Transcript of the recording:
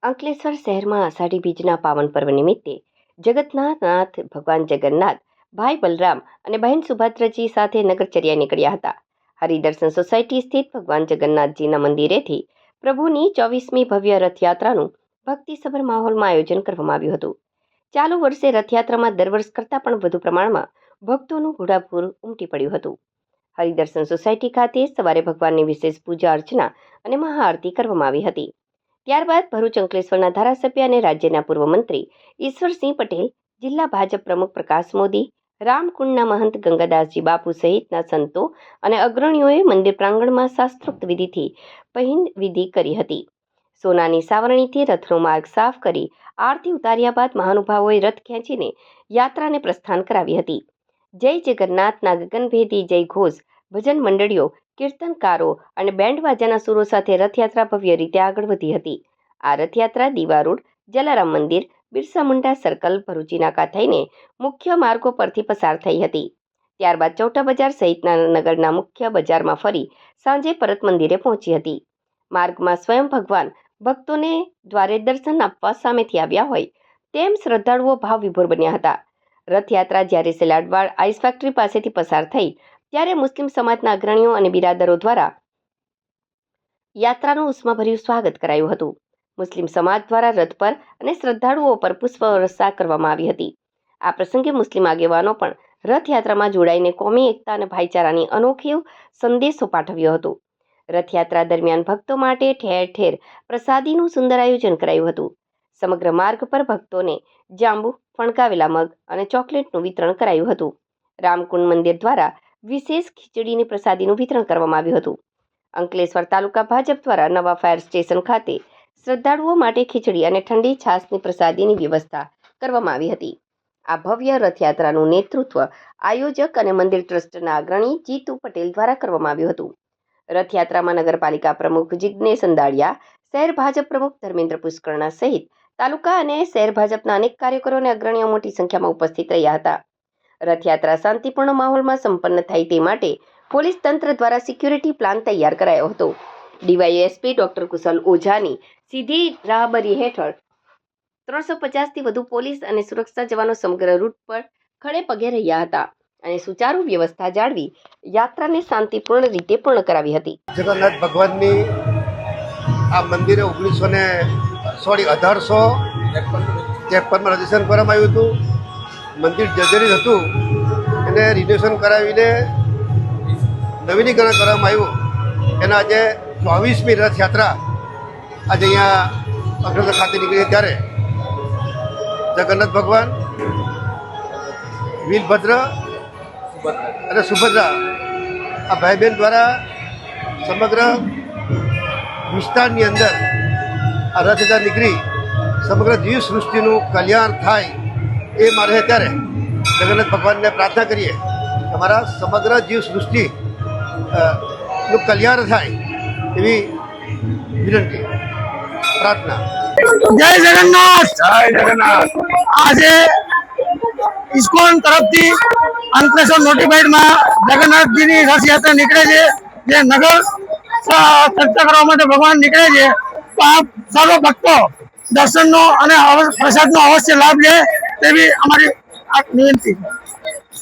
અંકલેશ્વર શહેરમાં આષાઢી બીજના પાવન પર્વ નિમિત્તે જગતના નાથ ભગવાન જગન્નાથ, ભાઈ બલરામ અને બહેન સુભદ્રાજી સાથે નગરચર્યા નીકળ્યા હતા. હરિદર્શન સોસાયટી સ્થિત ભગવાન જગન્નાથજીના મંદિરેથી પ્રભુની 24મી ભવ્ય રથયાત્રાનું ભક્તિસભર માહોલમાં આયોજન કરવામાં આવ્યું હતું. ચાલુ વર્ષે રથયાત્રામાં દર વર્ષ કરતાં પણ વધુ પ્રમાણમાં ભક્તોનું ઘોડાપૂર ઉમટી પડ્યું હતું. હરિદર્શન સોસાયટી ખાતે સવારે ભગવાનની વિશેષ પૂજા અર્ચના અને મહાઆરતી કરવામાં આવી હતી. ત્યારબાદ ભરૂચ અંકલેશ્વરના ધારાસભ્ય અને રાજ્યના પૂર્વ મંત્રી ઈશ્વરસિંહ પટેલ, જિલ્લા ભાજપ પ્રમુખ પ્રકાશ મોદી, રામકુંડના મહંત ગંગાદાસજી બાપુ સહિતના સંતો અને અગ્રણીઓએ મંદિર પ્રાંગણમાં શાસ્ત્રોક્ત વિધિથી પહિંદ વિધિ કરી હતી. સોનાની સાવરણીથી રથનો માર્ગ સાફ કરી આરતી ઉતાર્યા બાદ મહાનુભાવોએ રથ ખેંચીને યાત્રાને પ્રસ્થાન કરાવી હતી. જય જગન્નાથના ગગનભેદી જય ઘોષ, ભજન મંડળીઓ, કીર્તનકારો અને બેન્ડ વાજાના સૂરો સાથે રથયાત્રા ભવ્ય રીતે આગળ વધી હતી. આ રથયાત્રા દીવા રોડ, જલારામ મંદિર, બિરસા મુંડા સર્કલ, ભરૂચી નાકા થઈને મુખ્ય માર્ગો પરથી પસાર થઈ હતી. ત્યારબાદ ચૌટા બજાર સહિતના નગરના મુખ્ય બજારમાં ફરી સાંજે પરત મંદિરે પહોંચી હતી. માર્ગમાં સ્વયં ભગવાન ભક્તોને દ્વારે દર્શન આપવા સામેથી આવ્યા હોય તેમ શ્રદ્ધાળુઓ ભાવ વિભોર બન્યા હતા. રથયાત્રા જ્યારે સેલાડવાડ આઈસ ફેક્ટરી પાસેથી પસાર થઈ ત્યારે મુસ્લિમ સમાજના અગ્રણીઓ અને બિરાદરો દ્વારા યાત્રાનું ઉષ્માભર્યું સ્વાગત કરાયું હતું. મુસ્લિમ સમાજ દ્વારા રથ પર અને શ્રદ્ધાળુઓ પર પુષ્પવર્ષા કરવામાં આવી હતી. આ પ્રસંગે મુસ્લિમ આગેવાનો પણ રથયાત્રામાં જોડાઈને કોમી એકતા અને ભાઈચારાની અનોખી સંદેશો પાઠવ્યો હતો. રથયાત્રા દરમિયાન ભક્તો માટે ઠેર ઠેર પ્રસાદીનું સુંદર આયોજન કરાયું હતું. સમગ્ર માર્ગ પર ભક્તોને જાંબુ, ફણગાવેલા મગ અને ચોકલેટનું વિતરણ કરાયું હતું. રામકુંડ મંદિર દ્વારા વિશેષ ખીચડીની પ્રસાદીનું વિતરણ કરવામાં આવ્યું હતું. અંકલેશ્વર તાલુકા ભાજપ દ્વારા નવા ફાયર સ્ટેશન ખાતે શ્રદ્ધાળુઓ માટે ખીચડી અને ઠંડી છાશની પ્રસાદીની વ્યવસ્થા કરવામાં આવી હતી. આ ભવ્ય રથયાત્રાનું નેતૃત્વ આયોજક અને મંદિર ટ્રસ્ટના અગ્રણી જીતુ પટેલ દ્વારા કરવામાં આવ્યું હતું. રથયાત્રામાં નગરપાલિકા પ્રમુખ જિજ્ઞેશ અંદાડિયા, શહેર ભાજપ પ્રમુખ ધર્મેન્દ્ર પુષ્કરણા સહિત તાલુકા અને શહેર ભાજપના અનેક કાર્યકરો અને અગ્રણીઓ મોટી સંખ્યામાં ઉપસ્થિત રહ્યા હતા. રથયાત્રા શાંતિપૂર્ણ માહોલમાં સંપન્ન થાય તે માટે પોલીસ તંત્ર દ્વારા સિક્યુરિટી પ્લાન તૈયાર કરાયો હતો. ડીવાયએસપી ડોક્ટર કુશલ ઓઝાની સીધી રાહબરી હેઠળ 350થી વધુ પોલીસ અને સુરક્ષા જવાનો સમગ્ર રૂટ પર ખડે પગે રહ્યા હતા અને સુચારુ વ્યવસ્થા જાળવી યાત્રાને શાંતિપૂર્ણ રીતે પૂર્ણ કરાવી હતી. જગન્નાથ ભગવાનની આ મંદિરે 1853માં રજીસ્ટ્રેશન કરવામાં આવ્યું હતું. મંદિર જર્જરિત હતું, એને રિનોવેશન કરાવીને નવીનીકરણ કરવામાં આવ્યું. એના આજે 24મી રથયાત્રા આજે અહીંયા અંકલેશ્વર ખાતે નીકળી ત્યારે જગન્નાથ ભગવાન, વીરભદ્ર અને સુભદ્રા આ ભાઈ બહેન દ્વારા સમગ્ર વિસ્તારની અંદર આ રથયાત્રા નીકળી સમગ્ર જીવ સૃષ્ટિનું કલ્યાણ થાય એ મારે ત્યારે જગન્નાથ ભગવાનને પ્રાર્થના કરીએ કે અમારા સમગ્ર જીવ સૃષ્ટિ નું કલ્યાણ થાય એવી વિનંતી, પ્રાર્થના. જય જગન્નાથ, જય જગન્નાથ. આજે ઇસ્કોન તરફથી અંકલેશ્વર નોટિફાઈડમાં જગન્નાથજીની રથયાત્રા નીકળે છે, જે નગર ચર્ચા કરવા માટે ભગવાન નીકળે છે. તો આપ સર્વ ભક્તો દર્શનનો અને પ્રસાદનો અવશ્ય લાભ લે તેવી અમારી વિનંતી.